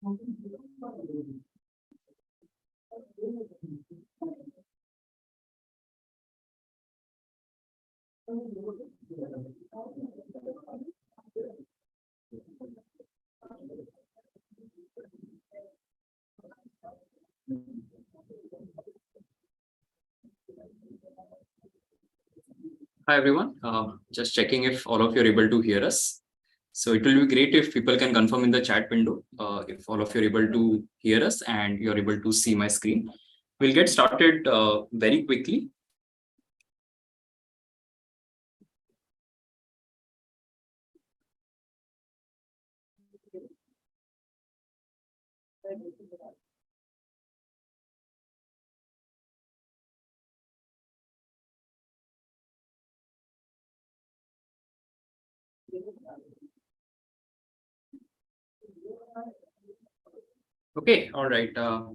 Hi everyone, just checking if all of you are able to hear us. So it will be great if people can confirm in the chat window if all of you are able to hear us and you're able to see my screen. We'll get started very quickly. Okay, all right.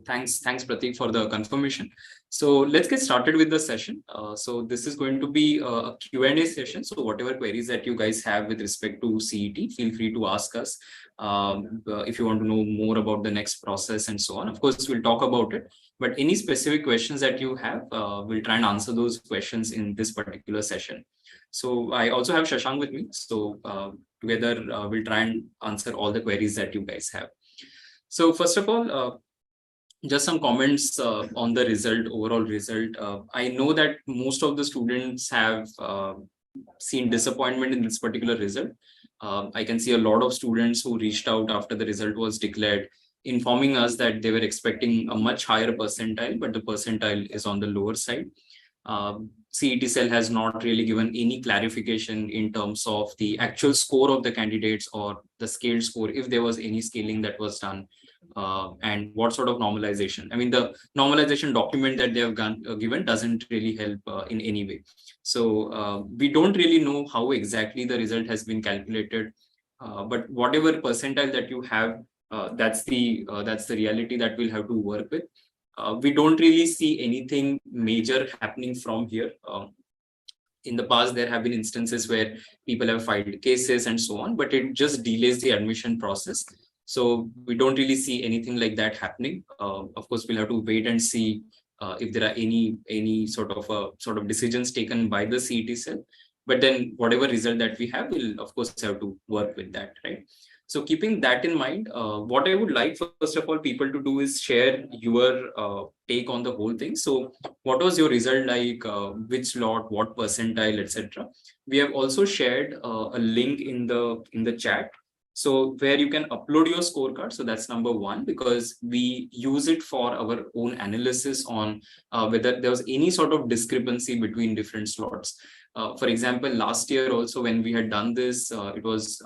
Thanks, Pratik, for the confirmation. So let's get started with the session. So this is going to be a Q&A session. So whatever queries that you guys have with respect to CET, feel free to ask us. If you want to know more about the next process and so on, of course, we'll talk about it. But any specific questions that you have, we'll try and answer those questions in this particular session. So I also have Shashank with me. So together, we'll try and answer all the queries that you guys have. So first of all, just some comments on the result, overall result. I know that most of the students have seen disappointment in this particular result. I can see a lot of students who reached out after the result was declared, informing us that they were expecting a much higher percentile, but the percentile is on the lower side. CET cell has not really given any clarification in terms of the actual score of the candidates or the scaled score, if there was any scaling that was done, and what sort of normalization. I mean, the normalization document that they have given doesn't really help in any way. So we don't really know how exactly the result has been calculated, but whatever percentile that you have, that's the reality that we'll have to work with. We don't really see anything major happening from here. In the past, there have been instances where people have filed cases and so on, but it just delays the admission process. So we don't really see anything like that happening. Of course, we'll have to wait and see if there are any sort of decisions taken by the CET cell. But then whatever result that we have, we'll of course have to work with that, right? So keeping that in mind, what I would like, first of all, people to do is share your take on the whole thing. So what was your result like, which slot, what percentile, etc. We have also shared a link in the chat, so where you can upload your scorecard. So that's number one, because we use it for our own analysis on whether there was any sort of discrepancy between different slots. For example, last year also when we had done this, it was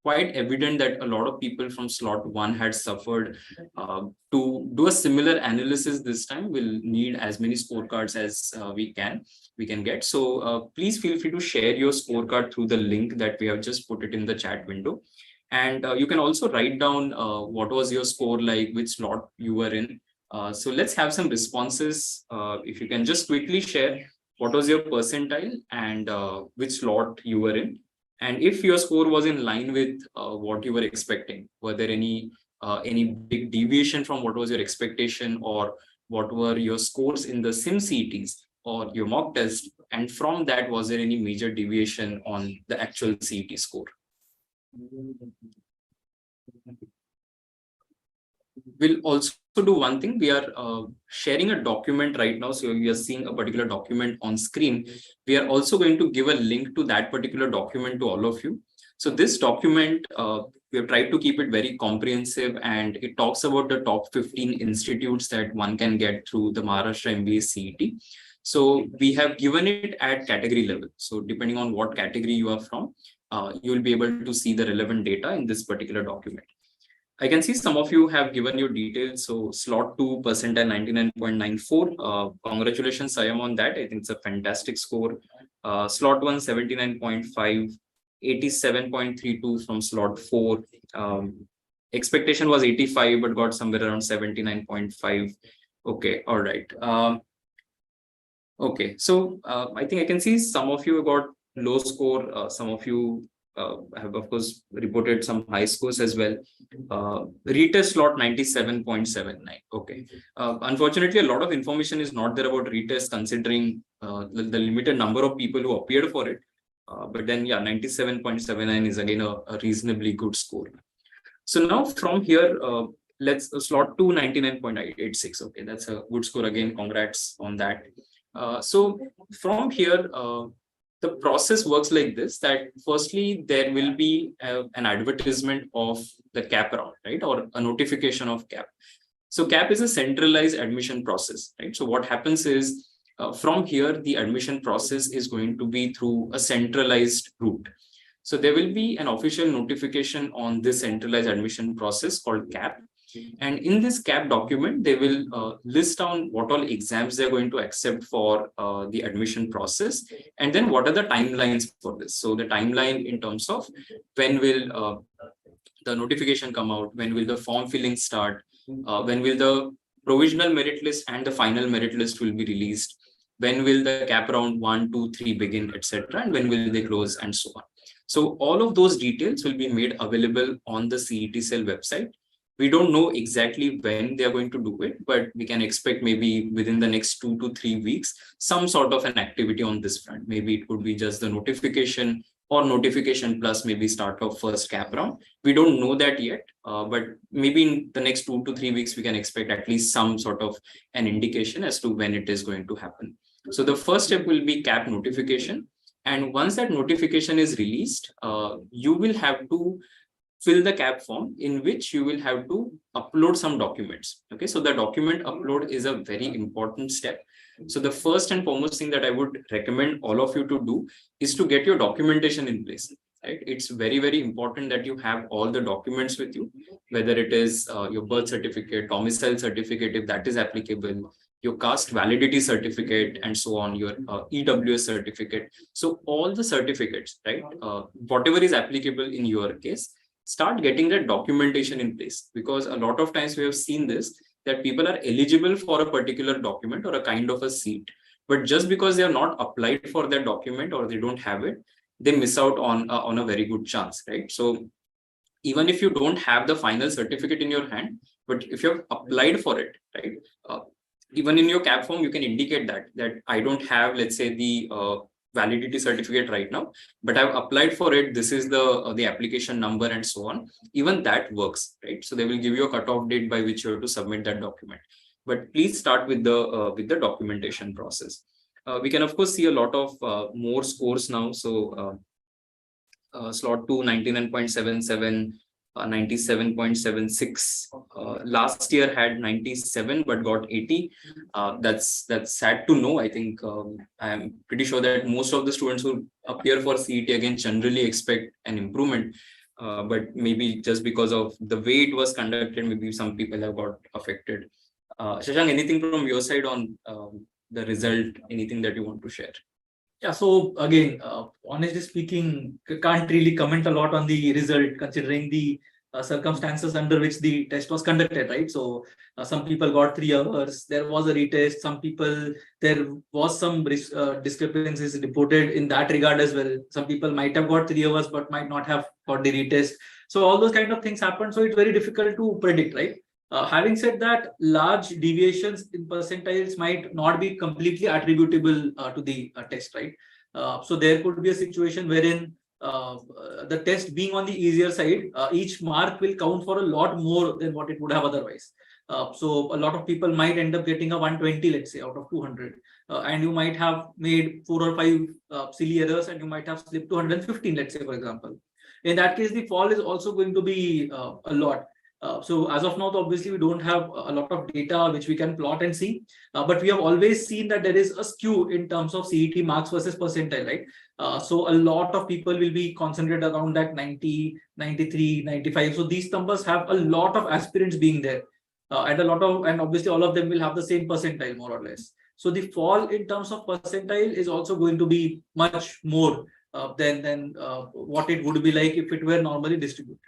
quite evident that a lot of people from slot 1 had suffered. To do a similar analysis this time, we'll need as many scorecards as we can get. So please feel free to share your scorecard through the link that we have just put it in the chat window. And you can also write down what was your score like, which slot you were in. So let's have some responses. If you can just quickly share what was your percentile and which slot you were in. And if your score was in line with what you were expecting, were there any big deviation from what was your expectation, or what were your scores in the sim CETs or your mock test? And from that, was there any major deviation on the actual CET score? We'll also do one thing. We are sharing a document right now. So you are seeing a particular document on screen. We are also going to give a link to that particular document to all of you. So this document, we have tried to keep it very comprehensive, and it talks about the top 15 institutes that one can get through the MAH-MBA CET. So we have given it at category level. So depending on what category you are from, you will be able to see the relevant data in this particular document. I can see some of you have given your details. So slot 2 percentile 99.94. Congratulations, I am on that. I think it's a fantastic score. Slot 1 79.5, 87.32 from slot 4. Expectation was 85, but got somewhere around 79.5. Okay, all right. Okay, so I think I can see some of you got low score. Some of you have, of course, reported some high scores as well. Retest slot 97.79. Okay. Unfortunately, a lot of information is not there about retest considering the limited number of people who appeared for it. But then, yeah, 97.79 is again a reasonably good score. So now from here, let's slot to 99.86. Okay, that's a good score again. Congrats on that. So from here, the process works like this, that firstly, there will be an advertisement of the CAP round, right? Or a notification of CAP. So CAP is a centralized admission process, right? So what happens is from here, the admission process is going to be through a centralized route. So there will be an official notification on this centralized admission process called CAP. And in this CAP document, they will list down what all exams they're going to accept for the admission process. And then what are the timelines for this? So the timeline in terms of when will the notification come out, when will the form filling start, when will the provisional merit list and the final merit list will be released, when will the CAP round 1, 2, 3 begin, etc., and when will they close, and so on. So all of those details will be made available on the CET cell website. We don't know exactly when they're going to do it, but we can expect maybe within the next 2 to 3 weeks, some sort of an activity on this front. Maybe it could be just the notification or notification plus maybe start of first CAP round. We don't know that yet, but maybe in the next 2 to 3 weeks, we can expect at least some sort of an indication as to when it is going to happen. So the first step will be CAP notification. And once that notification is released, you will have to fill the CAP form in which you will have to upload some documents. Okay, so the document upload is a very important step. So the first and foremost thing that I would recommend all of you to do is to get your documentation in place. Right? It's very, very important that you have all the documents with you, whether it is your birth certificate, domicile certificate, if that is applicable, your caste validity certificate, and so on, your EWS certificate. So all the certificates, right? Whatever is applicable in your case, start getting that documentation in place, because a lot of times we have seen this, that people are eligible for a particular document or a kind of a seat, but just because they are not applied for that document or they don't have it, they miss out on a very good chance, right? So even if you don't have the final certificate in your hand, but if you have applied for it, right? Even in your CAP form, you can indicate that I don't have, let's say, the validity certificate right now, but I've applied for it. This is the application number and so on. Even that works, right? So they will give you a cutoff date by which you have to submit that document. But please start with the documentation process. We can of course see a lot of more scores now. So slot 2 99.77, 97.76. Last year had 97 but got 80. That's sad to know. I think I'm pretty sure that most of the students who appear for CET again generally expect an improvement. But maybe just because of the way it was conducted, maybe some people have got affected. Shashank, anything from your side on the result? Anything that you want to share? Yeah, so again, honestly speaking, can't really comment a lot on the result considering the circumstances under which the test was conducted, right? So some people got 3 hours, there was a retest, some people, there was some discrepancies reported in that regard as well. Some people might have got 3 hours but might not have got the retest. So all those kind of things happen. So it's very difficult to predict, right? Having said that, large deviations in percentiles might not be completely attributable to the test, right? So there could be a situation wherein the test being on the easier side, each mark will count for a lot more than what it would have otherwise. So a lot of people might end up getting a 120, let's say, out of 200. And you might have made 4 or 5 silly errors and you might have slipped to 115, let's say, for example. In that case, the fall is also going to be a lot. So as of now, obviously, we don't have a lot of data which we can plot and see, but we have always seen that there is a skew in terms of CET marks versus percentile, right? So a lot of people will be concentrated around that 90, 93, 95. So these numbers have a lot of aspirants being there, and obviously all of them will have the same percentile more or less. So the fall in terms of percentile is also going to be much more than what it would be like if it were normally distributed.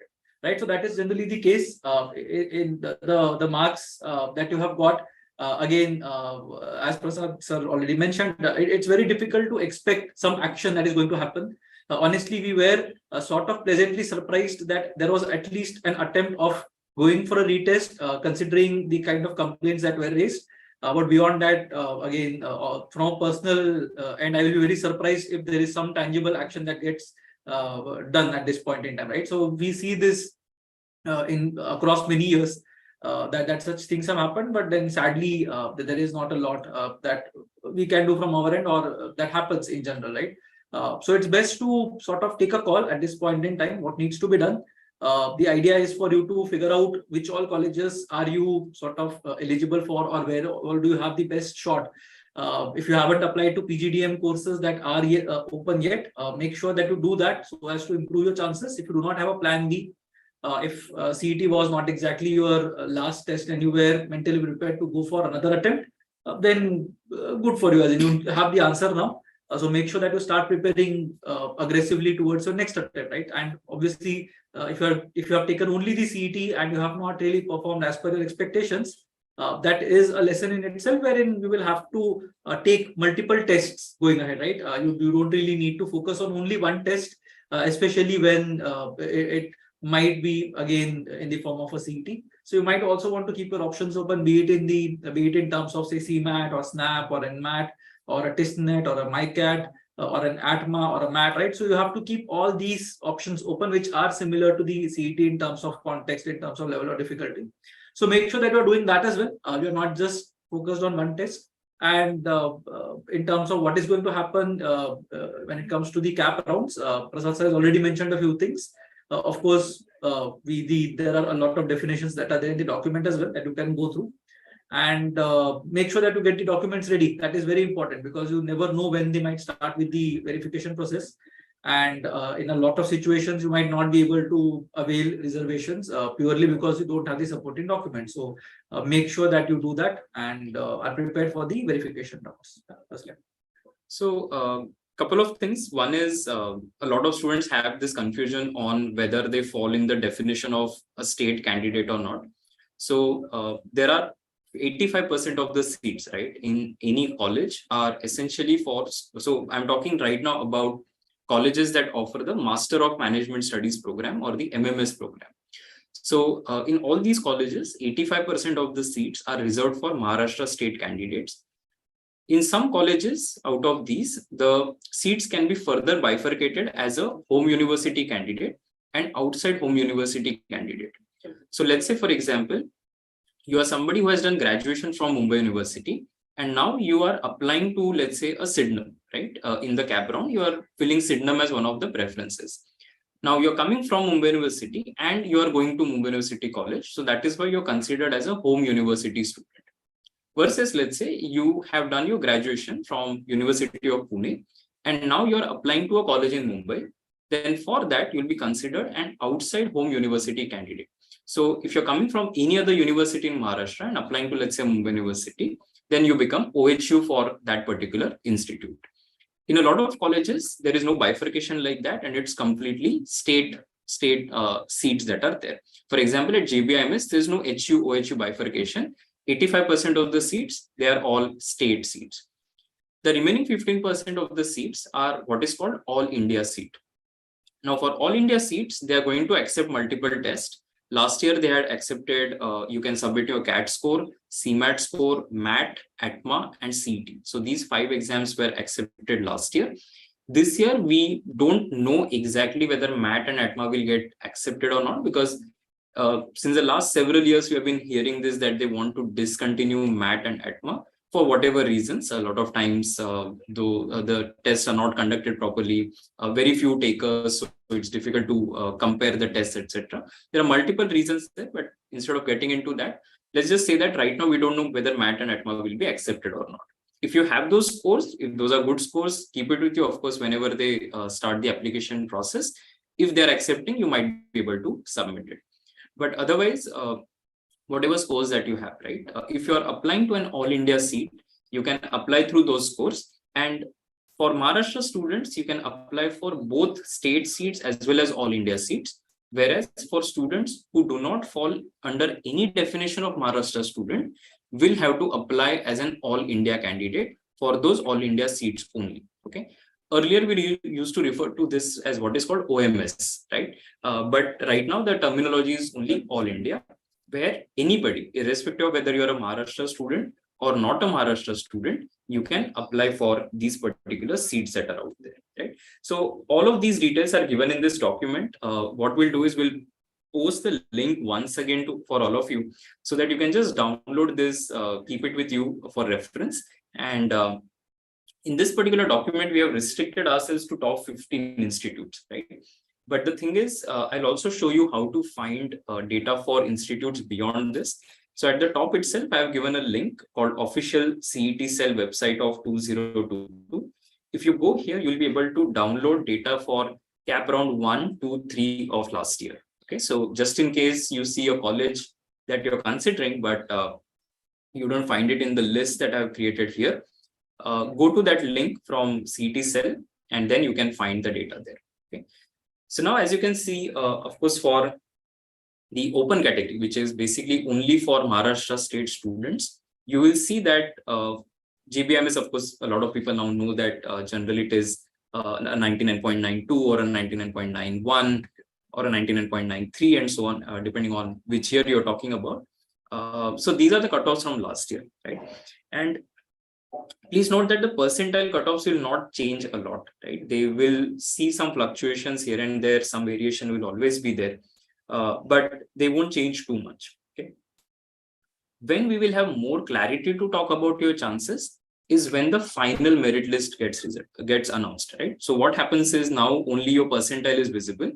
Right, so that is generally the case in the marks that you have got. Again, as Prasad sir already mentioned, it's very difficult to expect some action that is going to happen. honestly, we were sort of pleasantly surprised that there was at least an attempt of going for a retest, considering the kind of complaints that were raised. But beyond that, again, from a personal end, I will be very surprised if there is some tangible action that gets done at this point in time, right? So we see this in across many years, that such things have happened, but then sadly, there is not a lot that we can do from our end, or that happens in general, right? So it's best to sort of take a call at this point in time, what needs to be done. The idea is for you to figure out which all colleges are you sort of eligible for, or where or do you have the best shot. If you haven't applied to PGDM courses that are open yet, make sure that you do that so as to improve your chances. If you do not have a plan B, if CET was not exactly your last test and you were mentally prepared to go for another attempt, then good for you, as in you have the answer now. So make sure that you start preparing aggressively towards your next attempt, right? And obviously, if you have taken only the CET and you have not really performed as per your expectations, that is a lesson in itself, wherein you will have to take multiple tests going ahead, right? You don't really need to focus on only one test, especially when it might be again in the form of a CET. So you might also want to keep your options open, be it in terms of say CMAT or SNAP or NMAT or a TestNet or a MyCat or an ATMA or a MAT, right? So you have to keep all these options open, which are similar to the CET in terms of context, in terms of level of difficulty. So make sure that you're doing that as well. You're not just focused on one test. And in terms of what is going to happen when it comes to the cap rounds, Prasad sir has already mentioned a few things. Of course, there are a lot of definitions that are there in the document as well that you can go through. And make sure that you get the documents ready. That is very important, because you never know when they might start with the verification process. And in a lot of situations, you might not be able to avail reservations purely because you don't have the supporting documents. So make sure that you do that and are prepared for the verification rounds. So couple of things. One is a lot of students have this confusion on whether they fall in the definition of a state candidate or not. So there are 85% of the seats, right, in any college are essentially for, so I'm talking right now about colleges that offer the Master of Management Studies program or the MMS program. So in all these colleges, 85% of the seats are reserved for Maharashtra state candidates. In some colleges, out of these, the seats can be further bifurcated as a home university candidate and outside home university candidate. So let's say, for example, you are somebody who has done graduation from Mumbai University, and now you are applying to, let's say, a Sydenham, right? In the cap round, you are filling Sydenham as one of the preferences. Now you're coming from Mumbai University and you are going to Mumbai University College. So that is why you're considered as a home university student. Versus, let's say, you have done your graduation from University of Pune, and now you're applying to a college in Mumbai. Then for that, you'll be considered an outside home university candidate. So if you're coming from any other university in Maharashtra and applying to, let's say, Mumbai University, then you become OHU for that particular institute. In a lot of colleges, there is no bifurcation like that, and it's completely state seats that are there. For example, at JBIMS, there's no HU, OHU bifurcation. 85% of the seats, they are all state seats. The remaining 15% of the seats are what is called All India seat. Now, for All India seats, they are going to accept multiple tests. Last year, they had accepted, you can submit your CAT score, CMAT score, MAT, ATMA, and CET. So these 5 exams were accepted last year. This year, we don't know exactly whether MAT and ATMA will get accepted or not, because since the last several years, we have been hearing this, that they want to discontinue MAT and ATMA for whatever reasons. A lot of times, though the tests are not conducted properly, very few takers, so it's difficult to compare the tests, etc. There are multiple reasons there, but instead of getting into that, let's just say that right now we don't know whether MAT and ATMA will be accepted or not. If you have those scores, if those are good scores, keep it with you. Of course, whenever they start the application process, if they're accepting, you might be able to submit it. But otherwise, whatever scores that you have, right? If you're applying to an All India seat, you can apply through those scores. And for Maharashtra students, you can apply for both state seats as well as All India seats. Whereas for students who do not fall under any definition of Maharashtra student, will have to apply as an All India candidate for those All India seats only. Okay. earlier we used to refer to this as what is called OMS, right? But right now the terminology is only All India, where anybody, irrespective of whether you're a Maharashtra student or not a Maharashtra student, you can apply for these particular seats that are out there, right? So all of these details are given in this document. What we'll do is we'll post the link once again for all of you, so that you can just download this, keep it with you for reference. And in this particular document, we have restricted ourselves to top 15 institutes, right? But the thing is, I'll also show you how to find data for institutes beyond this. So at the top itself, I have given a link called official CET cell website of 2022. If you go here, you'll be able to download data for cap round 1, 2, 3 of last year. Okay, so just in case you see a college that you're considering, but you don't find it in the list that I've created here, go to that link from CET cell, and then you can find the data there. Okay. So now, as you can see, of course, for the open category, which is basically only for Maharashtra state students, you will see that GBMS, of course, a lot of people now know that generally it is a 99.92 or a 99.91 or a 99.93 and so on, depending on which year you're talking about. So these are the cutoffs from last year, right? And please note that the percentile cutoffs will not change a lot, right? They will see some fluctuations here and there, some variation will always be there, but they won't change too much, okay? When we will have more clarity to talk about your chances is when the final merit list gets announced, right? So what happens is now only your percentile is visible.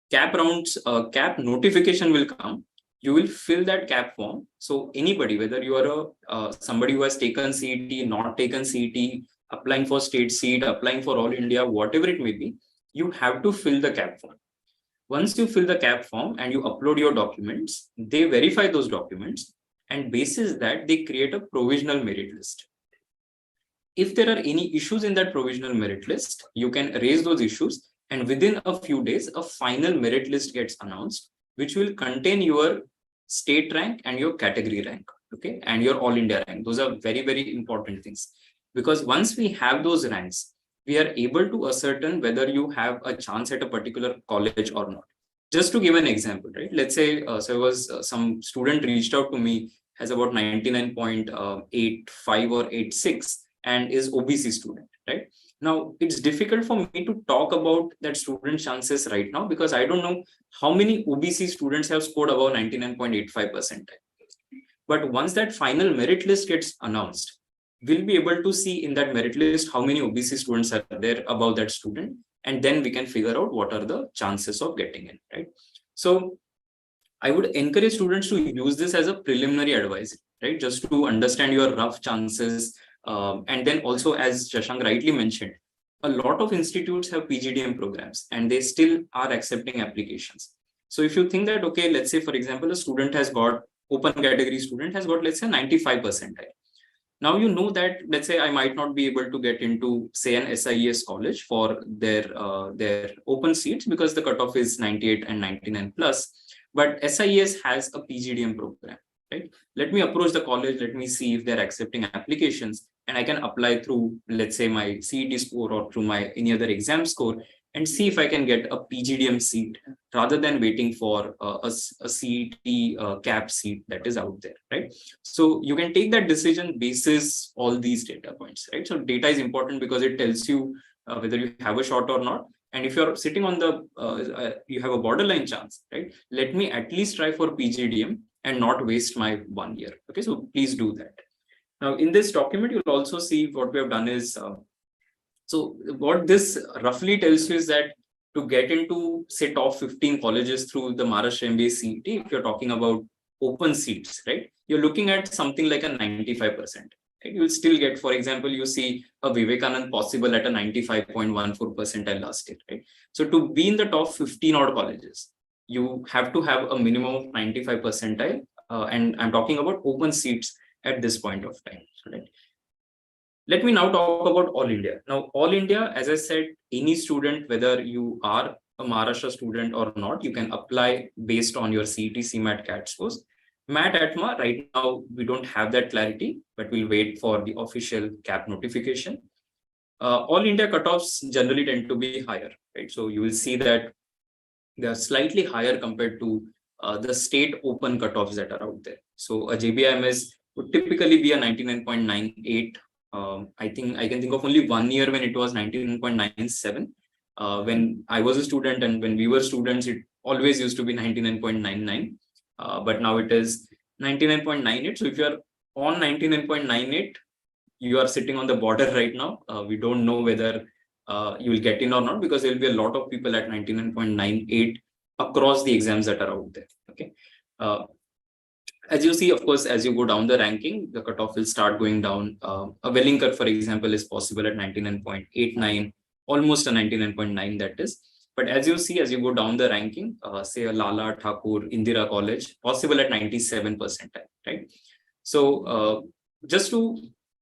Cap rounds, cap notification will come. You will fill that cap form. So anybody, whether you are somebody who has taken CET, not taken CET, applying for state seat, applying for All India, whatever it may be, you have to fill the cap form. Once you fill the cap form and you upload your documents, they verify those documents, and basis that they create a provisional merit list. If there are any issues in that provisional merit list, you can raise those issues, and within a few days, a final merit list gets announced, which will contain your state rank and your category rank, okay, and your All India rank. Those are very, very important things, because once we have those ranks, we are able to ascertain whether you have a chance at a particular college or not. Just to give an example, right? Let's say, so was some student reached out to me, has about 99.85 or 86, and is OBC student, right? Now, it's difficult for me to talk about that student chances right now, because I don't know how many OBC students have scored above 99.85%. But once that final merit list gets announced, we'll be able to see in that merit list how many OBC students are there above that student, and then we can figure out what are the chances of getting in, right? So I would encourage students to use this as a preliminary advice, right? Just to understand your rough chances. And then also, as Shashank rightly mentioned, a lot of institutes have PGDM programs and they still are accepting applications. So if you think that, okay, let's say, for example, a student has got, open category student has got, let's say, 95%. Now you know that, let's say, I might not be able to get into, say, an SIES college for their open seats because the cutoff is 98 and 99 plus, but SIES has a PGDM program, right? Let me approach the college, let me see if they're accepting applications, and I can apply through, let's say, my CET score or through my any other exam score, and see if I can get a PGDM seat rather than waiting for a CET cap seat that is out there, right? So you can take that decision basis all these data points, right? So data is important because it tells you whether you have a shot or not. And if you're sitting on the, you have a borderline chance, right? Let me at least try for PGDM and not waste my 1 year. Okay, so please do that. Now, in this document, you'll also see what we have done is, so what this roughly tells you is that to get into, say, top 15 colleges through the MAH-MBA CET, if you're talking about open seats, right, you're looking at something like a 95%. Right? You'll still get, for example, you see a Vivekanand possible at a 95.14 percentile last year, right? So to be in the top 15 odd colleges, you have to have a minimum of 95 percentile, and I'm talking about open seats at this point of time, right? Let me now talk about All India. Now, All India, as I said, any student, whether you are a Maharashtra student or not, you can apply based on your CET, CMAT, CAT scores. MAT, ATMA, right now, we don't have that clarity, but we'll wait for the official cap notification. All India cutoffs generally tend to be higher, right? So you will see that they are slightly higher compared to the state open cutoffs that are out there. So a JBIMS would typically be a 99.98. I think I can think of only 1 year when it was 99.97. When I was a student and when we were students, it always used to be 99.99. But now it is 99.98. So if you're on 99.98, you are sitting on the border right now. We don't know whether you will get in or not, because there will be a lot of people at 99.98 across the exams that are out there. Okay. As you see, of course, as you go down the ranking, the cutoff will start going down. A Welling curve, for example, is possible at 99.89, almost a 99.9 that is. But as you see, as you go down the ranking, say a Lala, Thakur, Indira College, possible at 97 percentile, right? So just to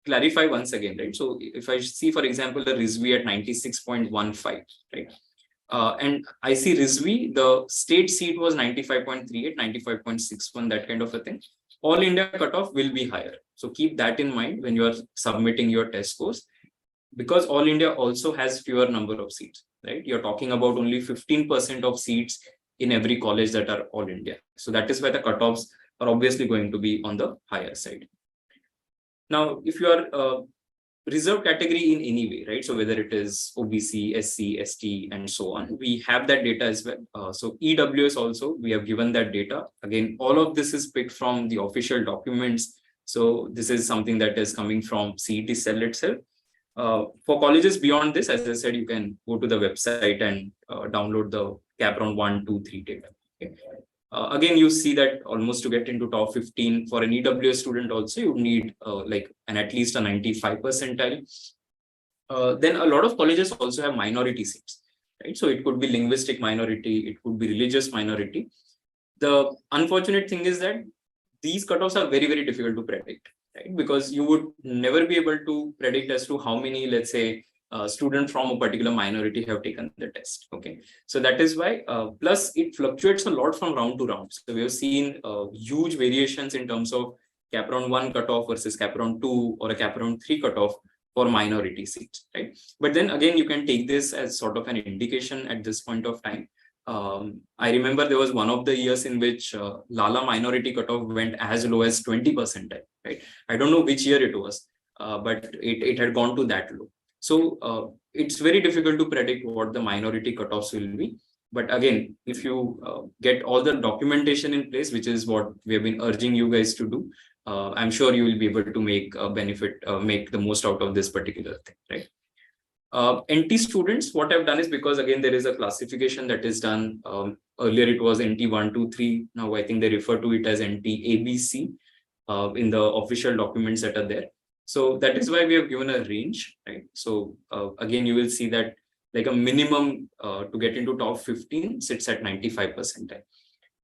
clarify once again, right? So if I see, for example, a Rizvi at 96.15, right? And I see Rizvi, the state seat was 95.38, 95.61, that kind of a thing. All India cutoff will be higher. So keep that in mind when you are submitting your test scores, because All India also has fewer number of seats, right? You're talking about only 15% of seats in every college that are All India. So that is why the cutoffs are obviously going to be on the higher side. Now, if you are reserved category in any way, right? So whether it is OBC, SC, ST, and so on, we have that data as well. So EWS also, we have given that data. Again, all of this is picked from the official documents. So this is something that is coming from CET cell itself. For colleges beyond this, as I said, you can go to the website and download the cap round 1, 2, 3 data. Okay. Again, you see that almost to get into top 15 for an EWS student also, you need like at least a 95 percentile. Then a lot of colleges also have minority seats, right? So it could be linguistic minority, it could be religious minority. The unfortunate thing is that these cutoffs are very, very difficult to predict, right? Because you would never be able to predict as to how many, let's say, students from a particular minority have taken the test. Okay, so that is why. Plus, it fluctuates a lot from round to round. So we have seen huge variations in terms of cap round 1 cutoff versus cap round 2 or a cap round 3 cutoff for minority seats, right? But then again, you can take this as sort of an indication at this point of time. I remember there was one of the years in which Lala minority cutoff went as low as 20%, right? I don't know which year it was, but it had gone to that low. So it's very difficult to predict what the minority cutoffs will be. But again, if you get all the documentation in place, which is what we have been urging you guys to do, I'm sure you will be able to make a benefit, make the most out of this particular thing, right? NT students, what I've done is, because again, there is a classification that is done. Earlier it was NT 1, 2, 3. Now I think they refer to it as NT ABC in the official documents that are there. So that is why we have given a range, right? So again, you will see that like a minimum to get into top 15 sits at 95%.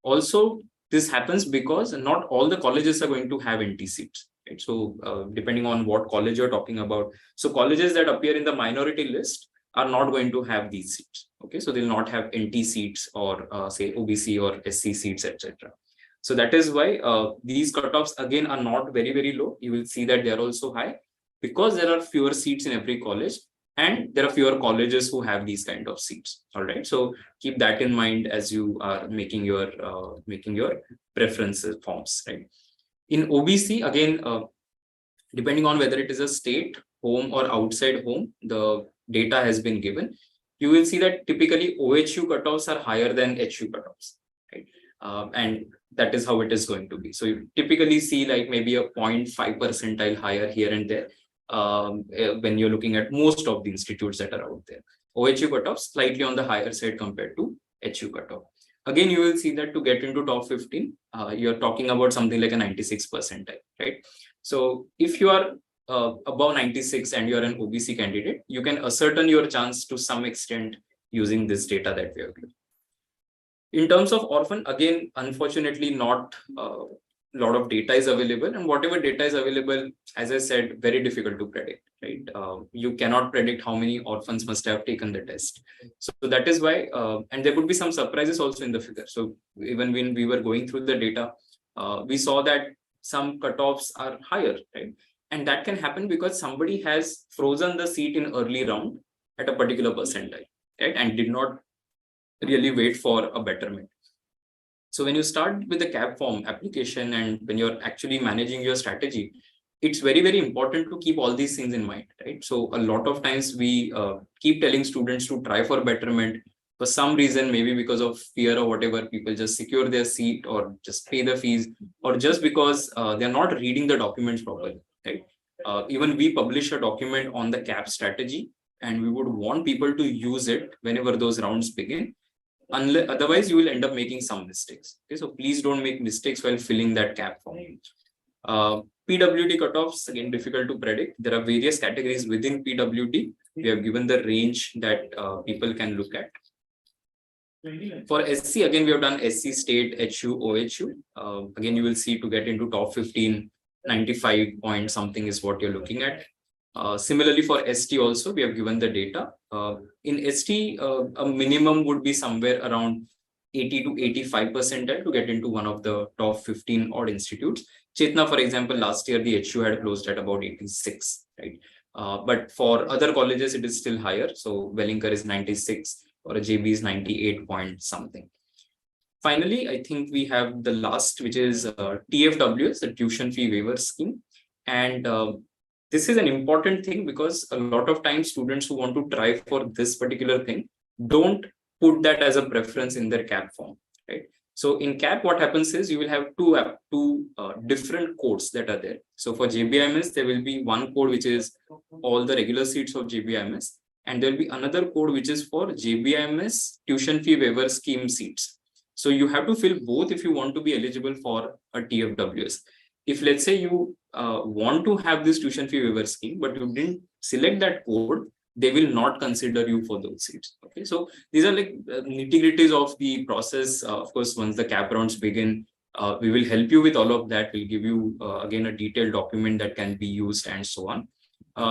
Also, this happens because not all the colleges are going to have NT seats, right? So depending on what college you're talking about. So colleges that appear in the minority list are not going to have these seats. Okay, so they'll not have NT seats or say OBC or SC seats, etc. So that is why these cutoffs again are not very, very low. You will see that they are also high because there are fewer seats in every college and there are fewer colleges who have these kind of seats. All right. So keep that in mind as you are making your preferences forms, right? In OBC, again, depending on whether it is a state, home or outside home, the data has been given. You will see that typically OHU cutoffs are higher than HU cutoffs, right? And that is how it is going to be. So you typically see like maybe a 0.5 percentile higher here and there when you're looking at most of the institutes that are out there. OHU cutoffs slightly on the higher side compared to HU cutoff. Again, you will see that to get into top 15, you're talking about something like a 96 percentile, right? So if you are above 96 and you're an OBC candidate, you can ascertain your chance to some extent using this data that we have given. In terms of orphan, again, unfortunately, not a lot of data is available, and whatever data is available, as I said, very difficult to predict, right? You cannot predict how many orphans must have taken the test. So that is why, and there could be some surprises also in the figure. So even when we were going through the data, we saw that some cutoffs are higher, right? And that can happen because somebody has frozen the seat in early round at a particular percentile, right? And did not really wait for a betterment. So when you start with the cap form application and when you're actually managing your strategy, it's very, very important to keep all these things in mind, right? So a lot of times we keep telling students to try for betterment. For some reason, maybe because of fear or whatever, people just secure their seat or just pay the fees, or just because they're not reading the documents properly, right? Even we publish a document on the cap strategy, and we would want people to use it whenever those rounds begin. Otherwise, you will end up making some mistakes. Okay, so please don't make mistakes while filling that cap form. PWD cutoffs, again, difficult to predict. There are various categories within PWD. We have given the range that people can look at. For SC, again, we have done SC, state, HU, OHU. Again, you will see to get into top 15, 95 point something is what you're looking at. Similarly, for ST also, we have given the data. In ST, a minimum would be somewhere around 80 to 85% to get into one of the top 15 odd institutes. Chetna, for example, last year, the HU had closed at about 86, right? But for other colleges, it is still higher. So Wellinger is 96 or a JB is 98 point something. Finally, I think we have the last, which is TFWS, the tuition fee waiver scheme. And this is an important thing because a lot of times students who want to try for this particular thing don't put that as a preference in their cap form, right? So in cap, what happens is you will have two different codes that are there. So for JBIMS, there will be one code which is all the regular seats of JBIMS, and there will be another code which is for JBIMS tuition fee waiver scheme seats. So you have to fill both if you want to be eligible for a TFWS. If let's say you want to have this tuition fee waiver scheme, but you didn't select that code, they will not consider you for those seats. Okay, so these are like nitty-gritties of the process. Of course, once the cap rounds begin, we will help you with all of that. We'll give you again a detailed document that can be used and so on.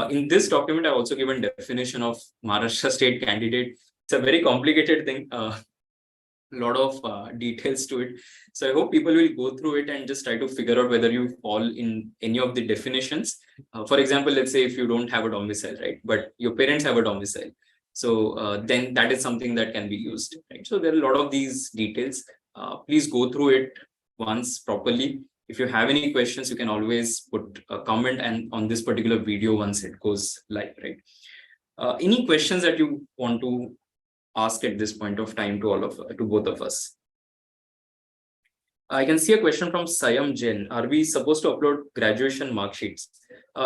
In this document, I've also given definition of Maharashtra state candidate. It's a very complicated thing. Lot of details to it. So I hope people will go through it and just try to figure out whether you fall in any of the definitions. For example, let's say if you don't have a domicile, right? But your parents have a domicile. So then that is something that can be used, right? So there are a lot of these details. Please go through it once properly. If you have any questions, you can always put a comment and on this particular video once it goes live, right? Any questions that you want to ask at this point of time to both of us? I can see a question from Sayam Jain. Are we supposed to upload graduation mark sheets?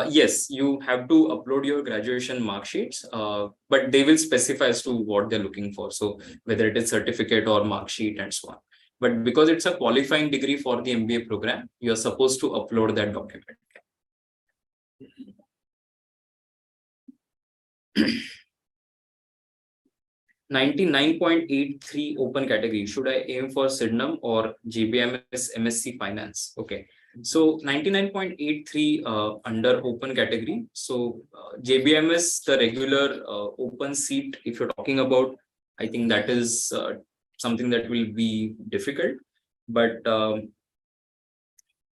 Yes, you have to upload your graduation mark sheets, but they will specify as to what they're looking for. So whether it is certificate or mark sheet and so on. But because it's a qualifying degree for the MBA program, you're supposed to upload that document. 99.83 open category. Should I aim for SIDNAM or JBMS MSc Finance? Okay. So 99.83 under open category. So JBMS, the regular open seat, if you're talking about, I think that is something that will be difficult. But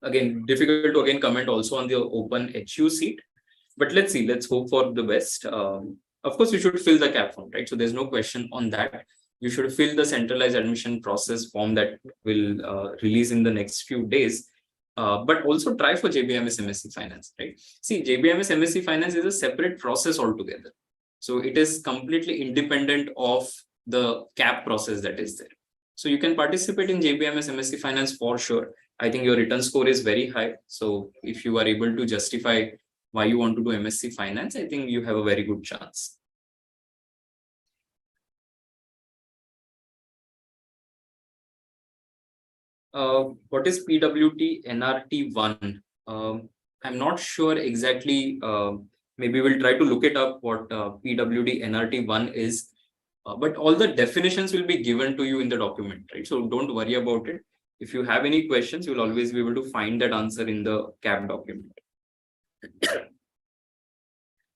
again, difficult to again comment also on the open HU seat. But let's see, let's hope for the best. Of course, you should fill the cap form, right? So there's no question on that. You should fill the centralized admission process form that will release in the next few days. But also try for JBMS MSc Finance, right? See, JBMS MSc Finance is a separate process altogether. So it is completely independent of the cap process that is there. So you can participate in JBMS MSc Finance for sure. I think your return score is very high. So if you are able to justify why you want to do MSc Finance, I think you have a very good chance. What is PWT NRT 1? I'm not sure exactly. Maybe we'll try to look it up what PWT NRT 1 is. But all the definitions will be given to you in the document, right? So don't worry about it. If you have any questions, you'll always be able to find that answer in the CAP document.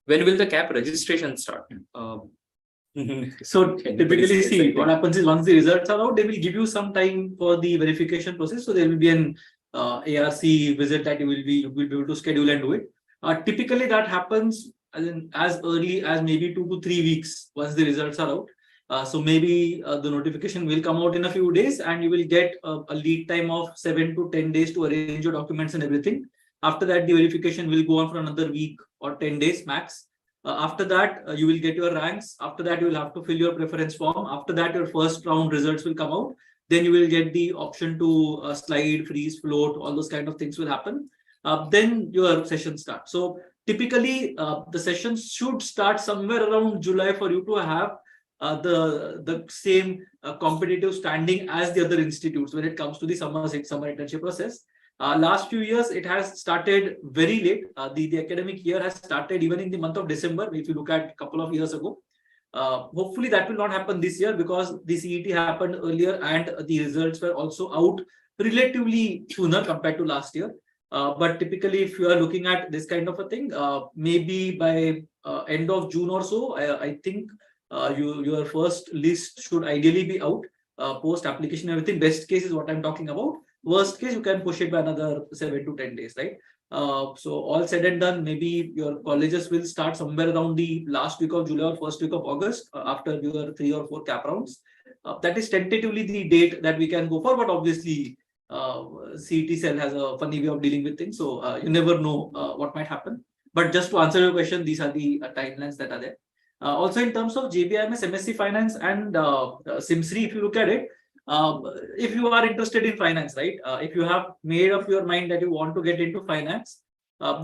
When will the CAP registration start? So typically, see, what happens is once the results are out, they will give you some time for the verification process. So there will be an ARC visit that you will be able to schedule and do it. Typically, that happens as early as maybe 2 to 3 weeks once the results are out. So maybe the notification will come out in a few days, and you will get a lead time of 7 to 10 days to arrange your documents and everything. After that, the verification will go on for another week or 10 days max. After that, you will get your ranks. After that, you will have to fill your preference form. After that, your first round results will come out. Then you will get the option to slide, freeze, float, all those kind of things will happen. Then your session starts. So typically, the sessions should start somewhere around July for you to have the same competitive standing as the other institutes when it comes to the summer internship process. Last few years, it has started very late. The academic year has started even in the month of December. If you look at a couple of years ago, hopefully that will not happen this year because the CET happened earlier and the results were also out relatively sooner compared to last year. But typically, if you are looking at this kind of a thing, maybe by end of June or so, I think your first list should ideally be out. Post application, everything. Best case is what I'm talking about. Worst case, you can push it by another 7 to 10 days, right? So all said and done, maybe your colleges will start somewhere around the last week of July or first week of August after your 3 or 4 cap rounds. That is tentatively the date that we can go for, but obviously CET cell has a funny way of dealing with things, so you never know what might happen. But just to answer your question, these are the timelines that are there. Also, in terms of JBIMS, MSc Finance, and SIMSRI, if you look at it, if you are interested in finance, right? If you have made up your mind that you want to get into finance,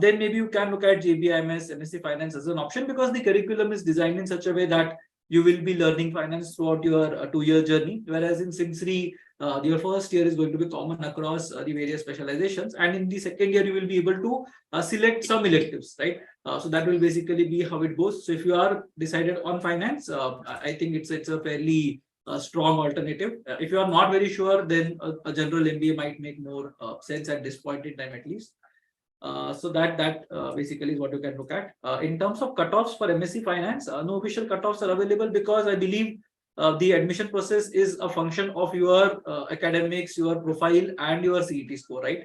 then maybe you can look at JBIMS, MSc Finance as an option because the curriculum is designed in such a way that you will be learning finance throughout your 2-year journey. Whereas in SIMSRI, your first year is going to be common across the various specializations, and in the second year you will be able to select some electives, right? So that will basically be how it goes. So if you are decided on finance, I think it's a fairly strong alternative. If you are not very sure, then a general MBA might make more sense at this point in time, at least. So that basically is what you can look at. In terms of cutoffs for MSc Finance, no official cutoffs are available because I believe the admission process is a function of your academics, your profile, and your CET score, right?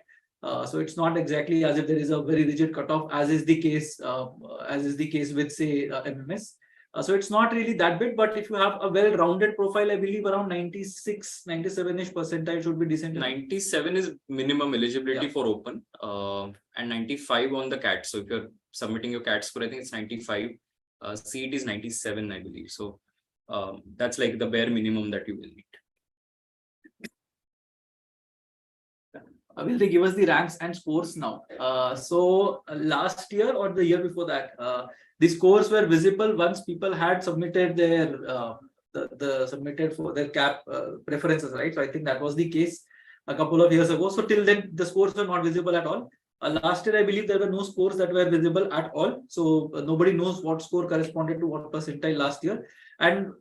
So it's not exactly as if there is a very rigid cutoff, as is the case with, say, MMS. So it's not really that big, but if you have a well-rounded profile, I believe around 96, 97-ish percentile should be decent. 97 is minimum eligibility for open, and 95 on the CAT. So if you're submitting your CAT score, I think it's 95. CET is 97, I believe. So that's like the bare minimum that you will need. Will they give us the ranks and scores now? So last year or the year before that, the scores were visible once people had submitted their submitted for their cap preferences, right? So I think that was the case a couple of years ago. So till then, the scores were not visible at all. Last year, I believe there were no scores that were visible at all. So nobody knows what score corresponded to what percentile last year. And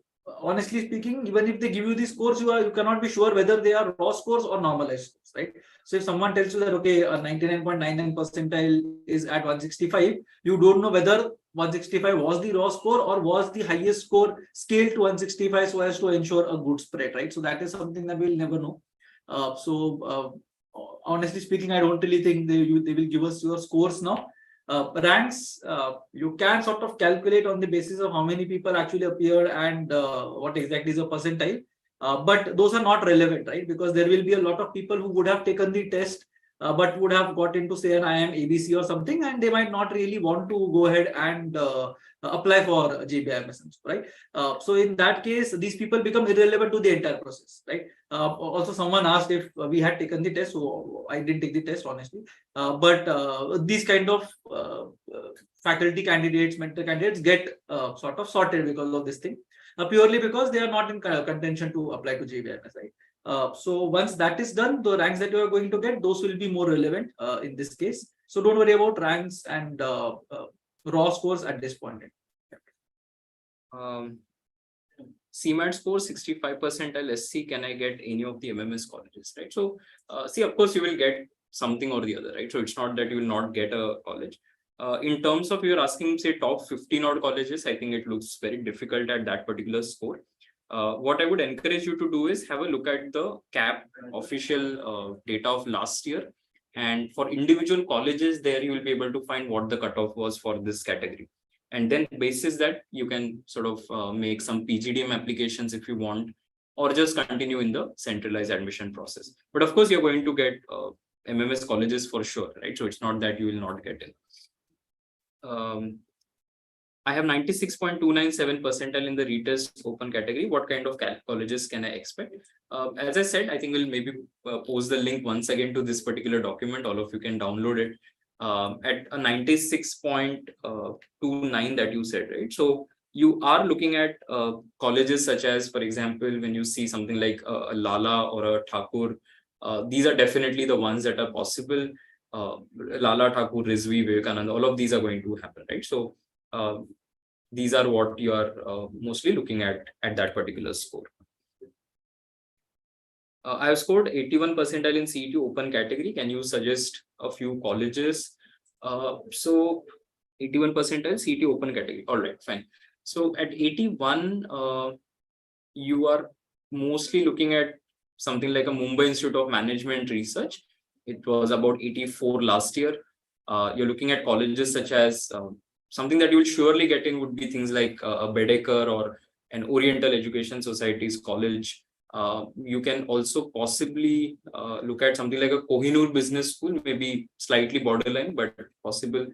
honestly speaking, even if they give you the scores, you cannot be sure whether they are raw scores or normalized scores, right? So if someone tells you that, okay, a 99.99 percentile is at 165, you don't know whether 165 was the raw score or was the highest score scaled to 165 so as to ensure a good spread, right? So that is something that we'll never know. Honestly speaking, I don't really think they will give us your scores now. Ranks, you can sort of calculate on the basis of how many people actually appeared and what exactly is a percentile. But those are not relevant, right? Because there will be a lot of people who would have taken the test, but would have got into, say, an IIM ABC or something, and they might not really want to go ahead and apply for JBIMS, right? So in that case, these people become irrelevant to the entire process, right? Also, someone asked if we had taken the test, so I didn't take the test, honestly. But these kind of faculty candidates, mentor candidates get sort of sorted because of this thing. Purely because they are not in contention to apply to JBIMS, right? So once that is done, the ranks that you are going to get, those will be more relevant in this case. So don't worry about ranks and raw scores at this point. CMAT score 65 percentile SC. Can I get any of the MMS colleges, right? So see, of course, you will get something or the other, right? So it's not that you will not get a college. In terms of you're asking, say, top 15 odd colleges, I think it looks very difficult at that particular score. What I would encourage you to do is have a look at the CAP official data of last year And for individual colleges, there you will be able to find what the cutoff was for this category. And then basis that you can sort of make some PGDM applications if you want, or just continue in the centralized admission process. But of course, you're going to get MMS colleges for sure, right? So it's not that you will not get in. I have 96.297 percentile in the retest open category. What kind of colleges can I expect? As I said, I think we'll maybe post the link once again to this particular document. All of you can download it at a 96.29 that you said, right? So you are looking at colleges such as, for example, when you see something like a Lala or a Thakur, these are definitely the ones that are possible. Lala, Thakur, Rizvi, Vivekananda, all of these are going to happen, right? So these are what you are mostly looking at that particular score. I have scored 81 percentile in CET open category. Can you suggest a few colleges? So 81 percentile CET open category. All right, fine. So at 81, you are mostly looking at something like a Mumbai Institute of Management Research. It was about 84 last year. You're looking at colleges such as something that you will surely get in would be things like a Bedecker or an Oriental Education Society's college. You can also possibly look at something like a Kohinoor Business School, maybe slightly borderline, but possible.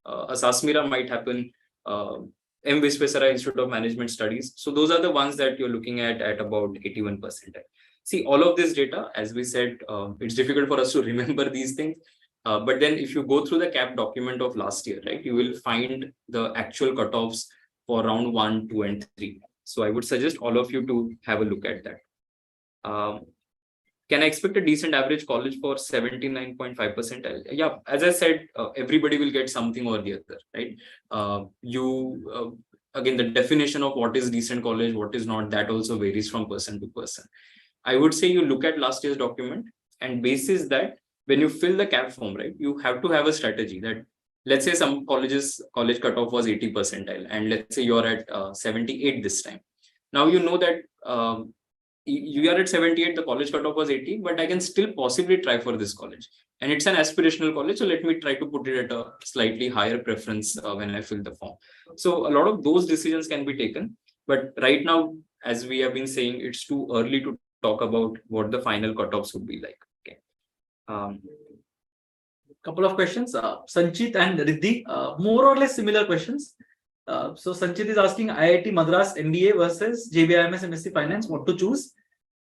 A Sasmira might happen. M. Visvesvaraya Institute of Management Studies. So those are the ones that you're looking at about 81%. See, all of this data, as we said, it's difficult for us to remember these things. But then if you go through the CAP document of last year, right, you will find the actual cutoffs for round 1, 2, and 3. So I would suggest all of you to have a look at that. Can I expect a decent average college for 79.5%? Yeah, as I said, everybody will get something or the other, right? Again, the definition of what is decent college, what is not, that also varies from person to person. I would say you look at last year's document, and basis that when you fill the CAP form, right, you have to have a strategy that, let's say some college cutoff was 80 percentile, and let's say you're at 78 this time. Now you know that you are at 78, the college cutoff was 80, but I can still possibly try for this college. And it's an aspirational college, so let me try to put it at a slightly higher preference when I fill the form. So a lot of those decisions can be taken. But right now, as we have been saying, it's too early to talk about what the final cutoffs would be like. Okay. Couple of questions. Sanchit and Riddhi, more or less similar questions. So Sanchit is asking IIT Madras MBA versus JBIMS MSc Finance, what to choose?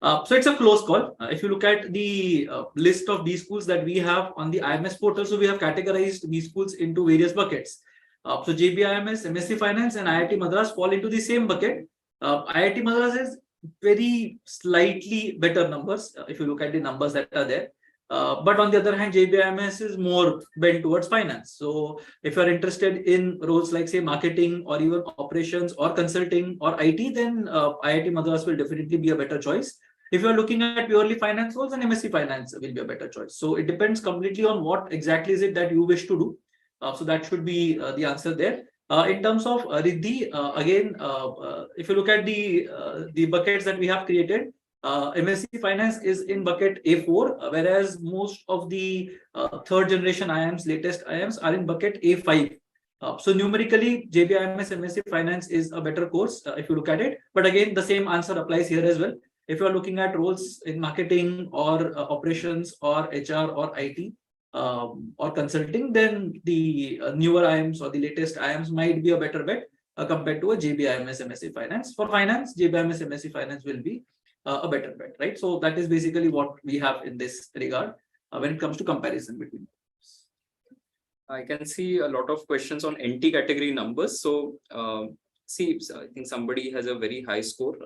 So it's a close call. If you look at the list of these schools that we have on the IMS portal, so we have categorized these schools into various buckets. So JBIMS, MSc Finance, and IIT Madras fall into the same bucket. IIT Madras is very slightly better numbers if you look at the numbers that are there. But on the other hand, JBIMS is more bent towards finance. So if you're interested in roles like, say, marketing or even operations or consulting or IT, then IIT Madras will definitely be a better choice. If you're looking at purely finance roles, then MSc Finance will be a better choice. So it depends completely on what exactly is it that you wish to do. So that should be the answer there. In terms of Riddhi, again, if you look at the buckets that we have created, MSc Finance is in bucket A4, whereas most of the third generation IIMs, latest IIMs, are in bucket A5. So numerically, JBIMS MSc Finance is a better course if you look at it. But again, the same answer applies here as well. If you are looking at roles in marketing or operations or HR or IT or consulting, then the newer IIMs or the latest IIMs might be a better bet compared to a JBIMS MSc Finance. For finance, JBIMS MSc Finance will be a better bet, right? So that is basically what we have in this regard when it comes to comparison between. I can see a lot of questions on NT category numbers. So see, I think somebody has a very high score,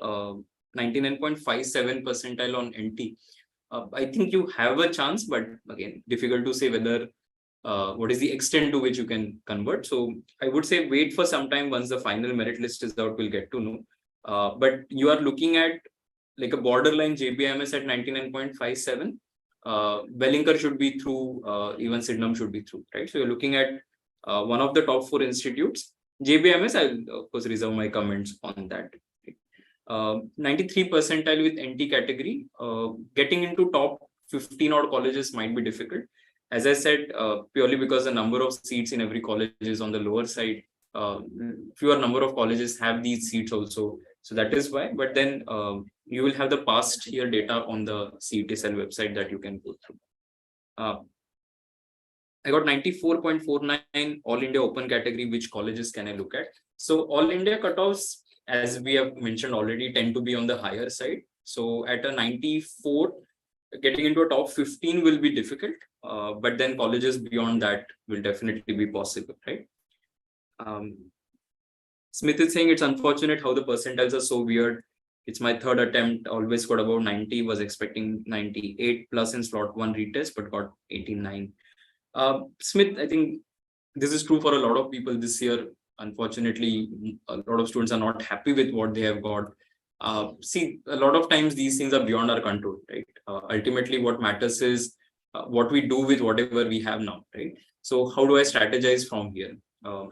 99.57 percentile on NT. I think you have a chance, but again, difficult to say whether what is the extent to which you can convert. So I would say wait for some time. Once the final merit list is out, we'll get to know. But you are looking at like a borderline JBIMS at 99.57. Bellinger should be through, even Sydenham should be through, right? So you're looking at one of the top 4 institutes. JBIMS, I'll of course reserve my comments on that. 93 percentile with NT category. Getting into top 15 odd colleges might be difficult. As I said, purely because the number of seats in every college is on the lower side, fewer number of colleges have these seats also. So that is why. But then you will have the past year data on the CET cell website that you can go through. I got 94.49 All India Open category. Which colleges can I look at? So All India cutoffs, as we have mentioned already, tend to be on the higher side. So at a 94, getting into a top 15 will be difficult, but then colleges beyond that will definitely be possible, right? Smith is saying it's unfortunate how the percentiles are so weird. It's my third attempt, always got about 90, was expecting 98 plus in slot 1 retest, but got 89. Smith, I think this is true for a lot of people this year. Unfortunately, a lot of students are not happy with what they have got. See, a lot of times these things are beyond our control, right? Ultimately, what matters is what we do with whatever we have now, right? So how do I strategize from here?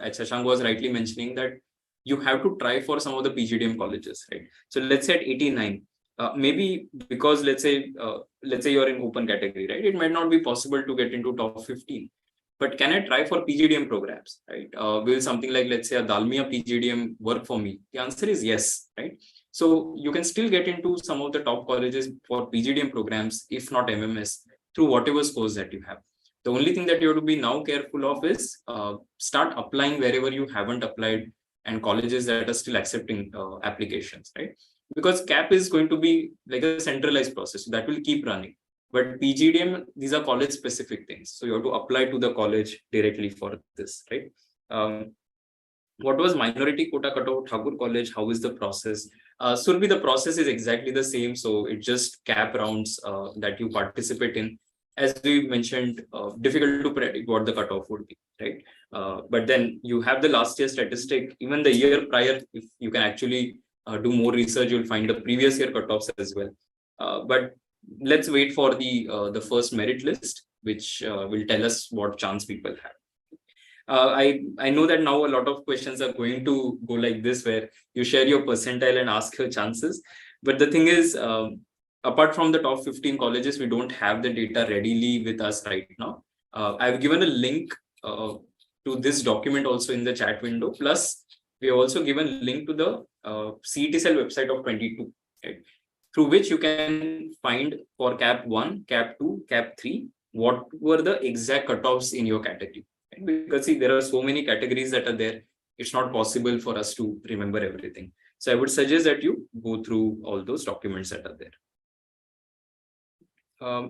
As Shashank was rightly mentioning that you have to try for some of the PGDM colleges, right? So let's say at 89, maybe because let's say you're in open category, right? It might not be possible to get into top 15. But can I try for PGDM programs, right? Will something like, let's say, a Dalmia PGDM work for me? The answer is yes, right? So you can still get into some of the top colleges for PGDM programs, if not MMS, through whatever scores that you have. The only thing that you have to be now careful of is start applying wherever you haven't applied and colleges that are still accepting applications, right? Because CAP is going to be like a centralized process that will keep running. But PGDM, these are college specific things. So you have to apply to the college directly for this, right? What was minority quota cutoff, Thakur College? How is the process? Surbi, the process is exactly the same. So it's just CAP rounds that you participate in. As we mentioned, difficult to predict what the cutoff would be, right? But then you have the last year statistic, even the year prior, if you can actually do more research, you'll find the previous year cutoffs as well. But let's wait for the first merit list, which will tell us what chance people have. I know that now a lot of questions are going to go like this, where you share your percentile and ask your chances. But the thing is, apart from the top 15 colleges, we don't have the data readily with us right now. I've given a link to this document also in the chat window. Plus, we have also given a link to the CET cell website of 22, right? Through which you can find for CAP 1, CAP 2, CAP 3, what were the exact cutoffs in your category. Right? Because see, there are so many categories that are there. It's not possible for us to remember everything. So I would suggest that you go through all those documents that are there.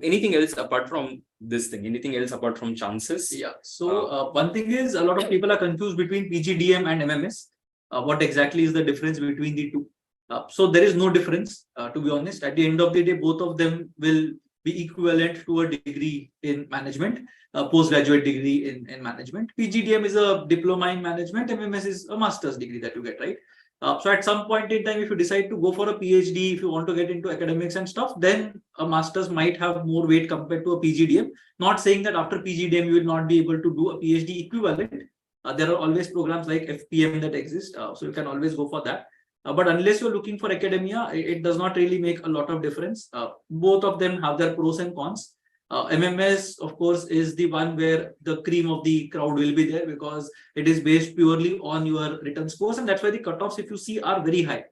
Anything else apart from this thing? Anything else apart from chances? Yeah. So one thing is, a lot of people are confused between PGDM and MMS. What exactly is the difference between the two? So there is no difference, to be honest. At the end of the day, both of them will be equivalent to a degree in management, a postgraduate degree in management. PGDM is a diploma in management. MMS is a master's degree that you get, right? So at some point in time, if you decide to go for a PhD, if you want to get into academics and stuff, then a master's might have more weight compared to a PGDM. Not saying that after PGDM, you will not be able to do a PhD equivalent. There are always programs like FPM that exist. So you can always go for that. But unless you're looking for academia, it does not really make a lot of difference. Both of them have their pros and cons. MMS, of course, is the one where the cream of the crowd will be there because it is based purely on your written scores. And that's why the cutoffs, if you see, are very high.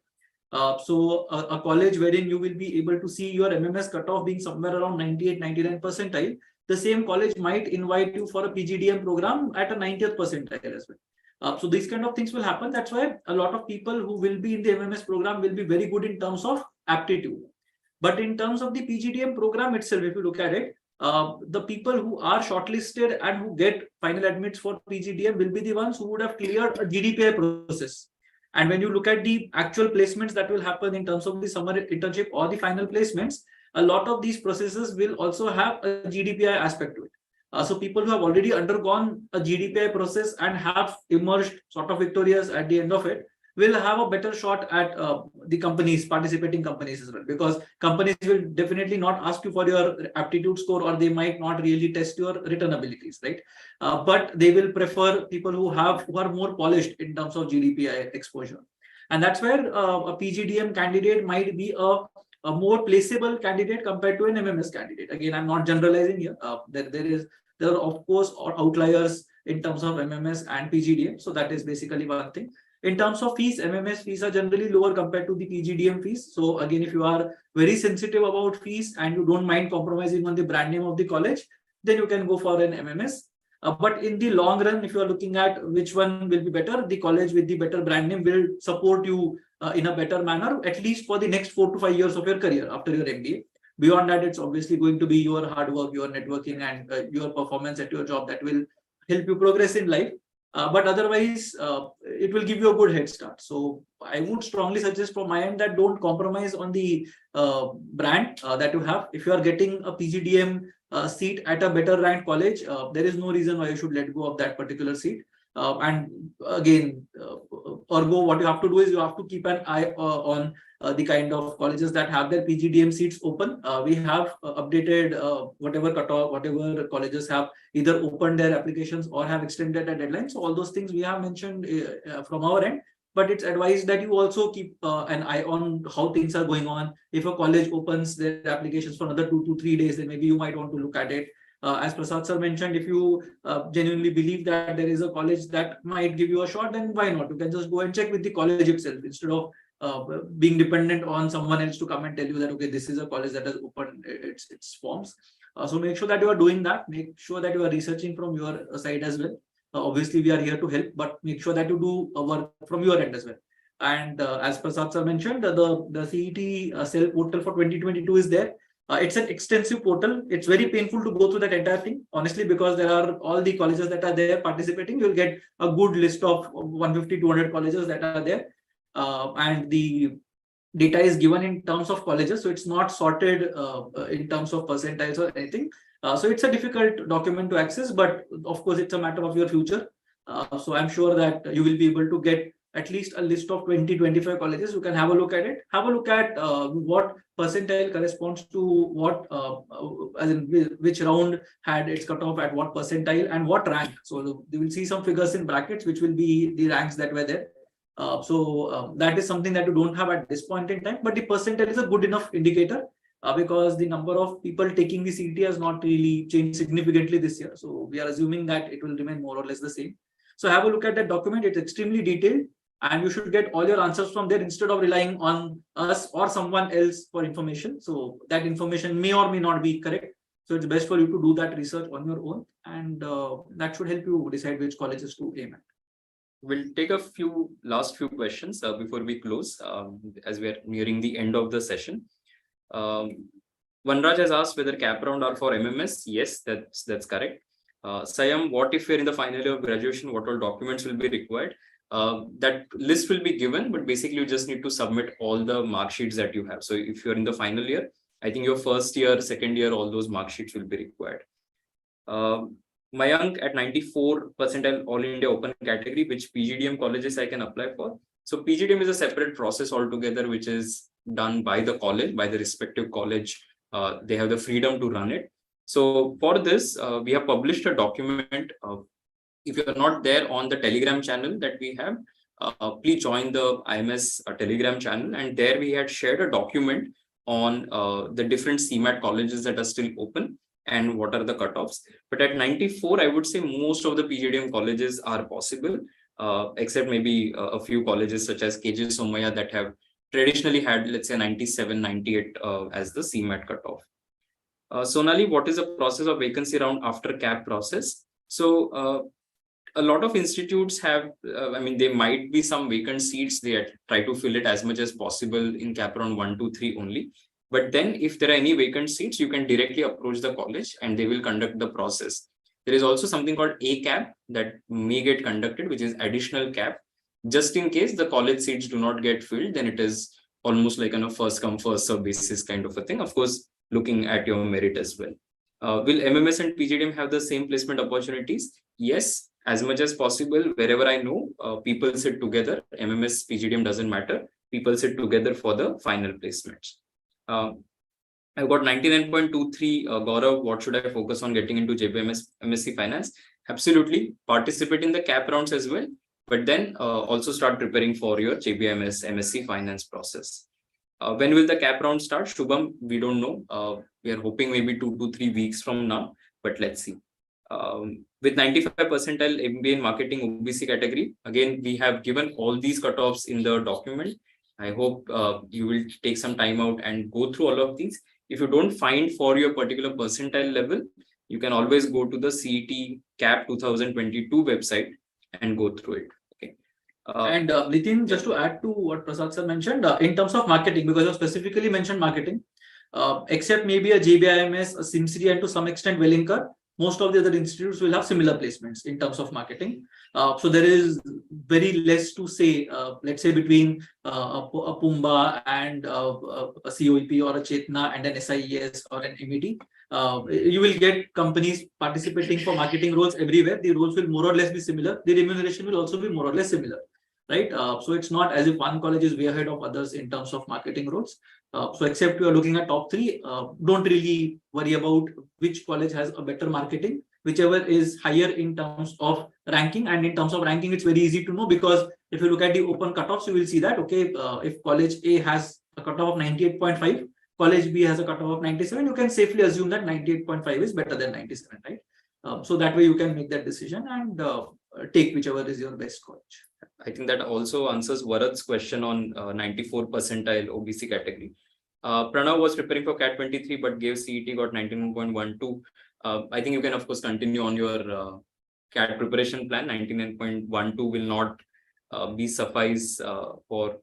So a college wherein you will be able to see your MMS cutoff being somewhere around 98, 99 percentile, the same college might invite you for a PGDM program at a 90th percentile as well. So these kind of things will happen. That's why a lot of people who will be in the MMS program will be very good in terms of aptitude. But in terms of the PGDM program itself, if you look at it, the people who are shortlisted and who get final admits for PGDM will be the ones who would have cleared a GDPI process. And when you look at the actual placements that will happen in terms of the summer internship or the final placements, a lot of these processes will also have a GDPI aspect to it. So people who have already undergone a GDPI process and have emerged sort of victorious at the end of it will have a better shot at the companies, participating companies as well, because companies will definitely not ask you for your aptitude score, or they might not really test your written abilities, right? But they will prefer people who are more polished in terms of GDPI exposure. And that's where a PGDM candidate might be a more placeable candidate compared to an MMS candidate. Again, I'm not generalizing here. There is There are of course outliers in terms of MMS and PGDM. So that is basically one thing. In terms of fees, MMS fees are generally lower compared to the PGDM fees. So again, if you are very sensitive about fees and you don't mind compromising on the brand name of the college, then you can go for an MMS. But in the long run, if you are looking at which one will be better, the college with the better brand name will support you in a better manner, at least for the next 4 to 5 years of your career after your MBA. Beyond that, it's obviously going to be your hard work, your networking, and your performance at your job that will help you progress in life. But otherwise, it will give you a good head start. So I would strongly suggest from my end that don't compromise on the brand that you have. If you are getting a PGDM seat at a better ranked college, there is no reason why you should let go of that particular seat. And again, ergo, what you have to do is you have to keep an eye on the kind of colleges that have their PGDM seats open. We have updated whatever cutoff, whatever colleges have either opened their applications or have extended their deadlines. So all those things we have mentioned from our end. But it's advised that you also keep an eye on how things are going on. If a college opens their applications for another 2 to 3 days, then maybe you might want to look at it. As Prasad sir mentioned, if you genuinely believe that there is a college that might give you a shot, then why not? You can just go and check with the college itself instead of being dependent on someone else to come and tell you that, okay, this is a college that has opened its forms. So make sure that you are doing that. Make sure that you are researching from your side as well. Obviously, we are here to help, but make sure that you do work from your end as well. And as Prasad sir mentioned, the CET self portal for 2022 is there. It's an extensive portal. It's very painful to go through that entire thing, honestly, because there are all the colleges that are there participating. You'll get a good list of 150, 200 colleges that are there. And the data is given in terms of colleges. So it's not sorted in terms of percentiles or anything. So it's a difficult document to access, but of course, it's a matter of your future. So I'm sure that you will be able to get at least a list of 20, 25 colleges. You can have a look at it. Have a look at what percentile corresponds to what, as in which round had its cutoff at what percentile and what rank. So you will see some figures in brackets, which will be the ranks that were there. That is something that you don't have at this point in time, but the percentile is a good enough indicator because the number of people taking the CET has not really changed significantly this year. So we are assuming that it will remain more or less the same. So have a look at that document. It's extremely detailed and you should get all your answers from there instead of relying on us or someone else for information. So that information may or may not be correct. So it's best for you to do that research on your own, and that should help you decide which colleges to aim at. We'll take a last few questions before we close, as we are nearing the end of the session. Vanraj has asked whether cap round are for MMS. Yes, that's correct. Sayam, what if you're in the final year of graduation? What all documents will be required? That list will be given, but basically you just need to submit all the mark sheets that you have. So if you're in the final year, I think your first year, second year, all those mark sheets will be required. Mayank at 94 percentile All India Open category, which PGDM colleges I can apply for? So PGDM is a separate process altogether, which is done by the college, by the respective college. They have the freedom to run it. So for this, we have published a document. If you are not there on the Telegram channel that we have, please join the IMS Telegram channel. And there we had shared a document on the different CMAT colleges that are still open and what are the cutoffs. But at 94, I would say most of the PGDM colleges are possible, except maybe a few colleges such as KJ Somaya that have traditionally had, let's say, 97, 98 as the CMAT cutoff. Sonali, what is the process of vacancy round after cap process? So a lot of institutes have, there might be some vacant seats. They try to fill it as much as possible in cap round 1, 2, 3 only. But then if there are any vacant seats, you can directly approach the college and they will conduct the process. There is also something called A cap that may get conducted, which is additional cap. Just in case the college seats do not get filled, then it is almost like on a first come, first serve basis kind of a thing. Of course, looking at your merit as well. Will MMS and PGDM have the same placement opportunities? Yes, as much as possible. Wherever I know, people sit together. MMS, PGDM doesn't matter. People sit together for the final placements. I've got 99.23. Gaurav, what should I focus on getting into JBMS MSc Finance? Absolutely. Participate in the cap rounds as well. But then also start preparing for your JBMS MSc Finance process. When will the cap round start? Shubham, we don't know. We are hoping maybe 2 to 3 weeks from now, but let's see. with 95 percentile MBA in marketing OBC category. Again, we have given all these cutoffs in the document. I hope you will take some time out and go through all of these. If you don't find for your particular percentile level, you can always go to the CET CAP 2022 website and go through it. Okay. And Nitin, just to add to what Prasad sir mentioned, in terms of marketing, because you specifically mentioned marketing, except maybe a JBIMS, a SimCity, and to some extent Wellinger, most of the other institutes will have similar placements in terms of marketing. So there is very less to say, let's say between a Pumba and a COEP or a Chetna and an SIES or an MET. You will get companies participating for marketing roles everywhere. The roles will more or less be similar. The remuneration will also be more or less similar, right? So it's not as if one college is way ahead of others in terms of marketing roles. So except you are looking at top three, don't really worry about which college has a better marketing, whichever is higher in terms of ranking. And in terms of ranking, it's very easy to know, because if you look at the open cutoffs, you will see that, okay, if college A has a cutoff of 98.5, college B has a cutoff of 97, you can safely assume that 98.5 is better than 97, right? So that way you can make that decision and take whichever is your best college. I think that also answers Varad's question on 94 percentile OBC category. Pranav was preparing for CAT 23 but gave CET, got 99.12. I think you can of course continue on your CAT preparation plan. 99.12 will not be suffice for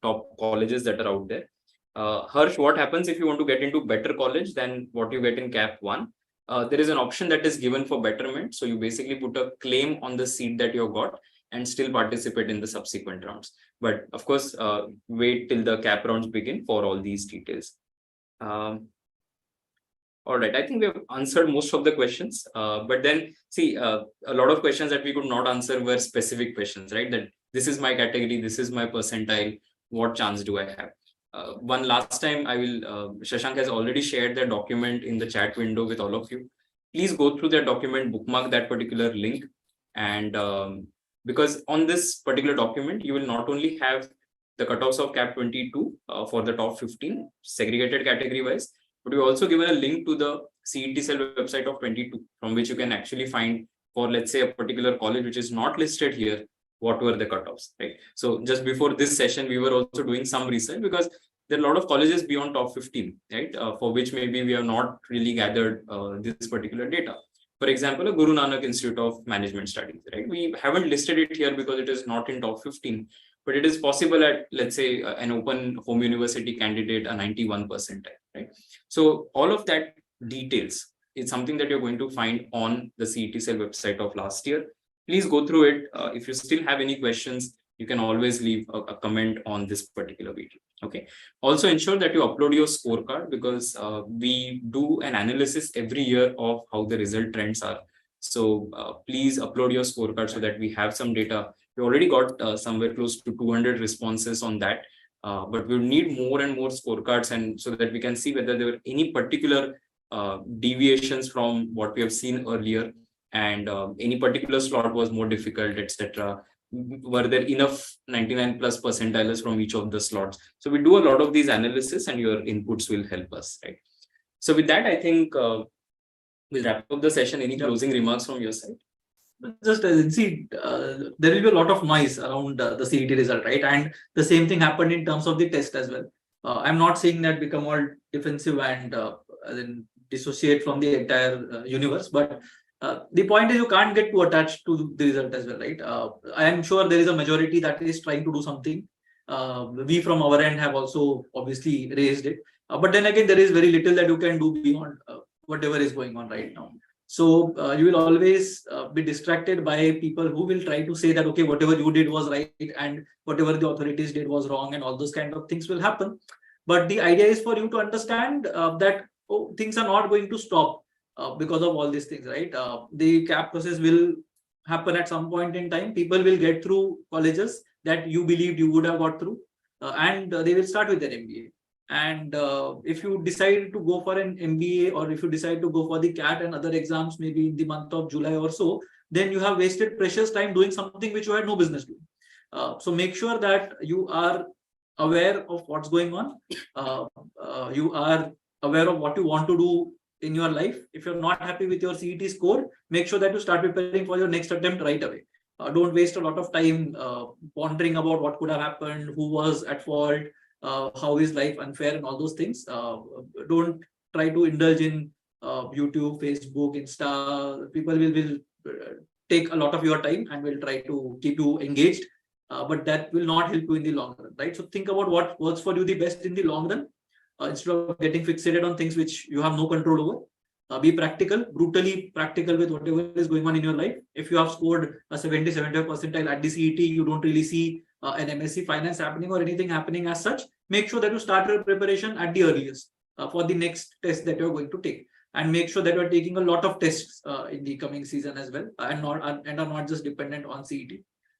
top colleges that are out there. Harsh, what happens if you want to get into better college than what you get in CAP 1? There is an option that is given for betterment. So you basically put a claim on the seat that you got and still participate in the subsequent rounds. But of course, wait till the CAP rounds begin for all these details. All right, I think we have answered most of the questions. But then see, a lot of questions that we could not answer were specific questions, right? That this is my category, this is my percentile, what chance do I have? One last time, I will, Shashank has already shared the document in the chat window with all of you. Please go through that document, bookmark that particular link. And because on this particular document, you will not only have the cutoffs of CAP 22 for the top 15 segregated category wise, but we also given a link to the CET cell website of 22, from which you can actually find for, let's say, a particular college which is not listed here, what were the cutoffs, right? So just before this session, we were also doing some research, because there are a lot of colleges beyond top 15, right? For which maybe we have not really gathered this particular data. For example, a Guru Nanak Institute of Management Studies, right? We haven't listed it here because it is not in top 15, but it is possible at, let's say, an open home university candidate, a 91 percentile, right? So all of that details is something that you're going to find on the CET cell website of last year. Please go through it. If you still have any questions, you can always leave a comment on this particular video. Okay. Also ensure that you upload your scorecard, because we do an analysis every year of how the result trends are. So please upload your scorecard so that we have some data. We already got somewhere close to 200 responses on that, but we'll need more and more scorecards, and so that we can see whether there were any particular deviations from what we have seen earlier, and any particular slot was more difficult, etc. Were there enough 99 plus percentiles from each of the slots? So we do a lot of these analysis, and your inputs will help us, right? So with that, I think we'll wrap up the session. Any closing remarks from your side? Just see, there will be a lot of noise around the CET result, right? And the same thing happened in terms of the test as well. I'm not saying that become all defensive and then dissociate from the entire universe, but the point is you can't get too attached to the result as well, right? I am sure there is a majority that is trying to do something. We from our end have also obviously raised it. But then again, there is very little that you can do beyond whatever is going on right now. So you will always be distracted by people who will try to say that, okay, whatever you did was right and whatever the authorities did was wrong, and all those kind of things will happen. But the idea is for you to understand that things are not going to stop because of all these things, right? The CAP process will happen at some point in time. People will get through colleges that you believed you would have got through, and they will start with their MBA. And if you decide to go for an MBA, or if you decide to go for the CAT and other exams, maybe in the month of July or so, then you have wasted precious time doing something which you had no business doing. So make sure that you are aware of what's going on. You are aware of what you want to do in your life. If you're not happy with your CET score, make sure that you start preparing for your next attempt right away. Don't waste a lot of time pondering about what could have happened, who was at fault, how is life unfair, and all those things. Don't try to indulge in YouTube, Facebook, Insta. People will take a lot of your time and will try to keep you engaged, but that will not help you in the long run, right? So think about what works for you the best in the long run, instead of getting fixated on things which you have no control over. Be practical, brutally practical with whatever is going on in your life. If you have scored a 70-75 percentile at the CET, you don't really see an MSc finance happening or anything happening as such, make sure that you start your preparation at the earliest for the next test that you're going to take, and make sure that you're taking a lot of tests in the coming season as well, and are not just dependent on CET.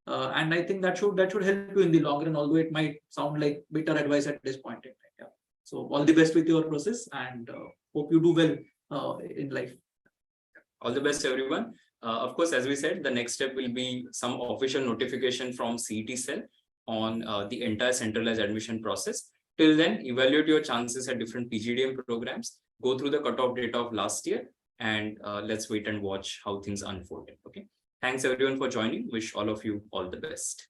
And I think that should help you in the long run, although it might sound like bitter advice at this point in time. Yeah. So all the best with your process, and hope you do well in life. All the best, everyone. Of course, as we said, the next step will be some official notification from CET cell on the entire centralized admission process. Till then, evaluate your chances at different PGDM programs, go through the cutoff data of last year, and let's wait and watch how things unfold. Okay. Thanks everyone for joining. Wish all of you all the best.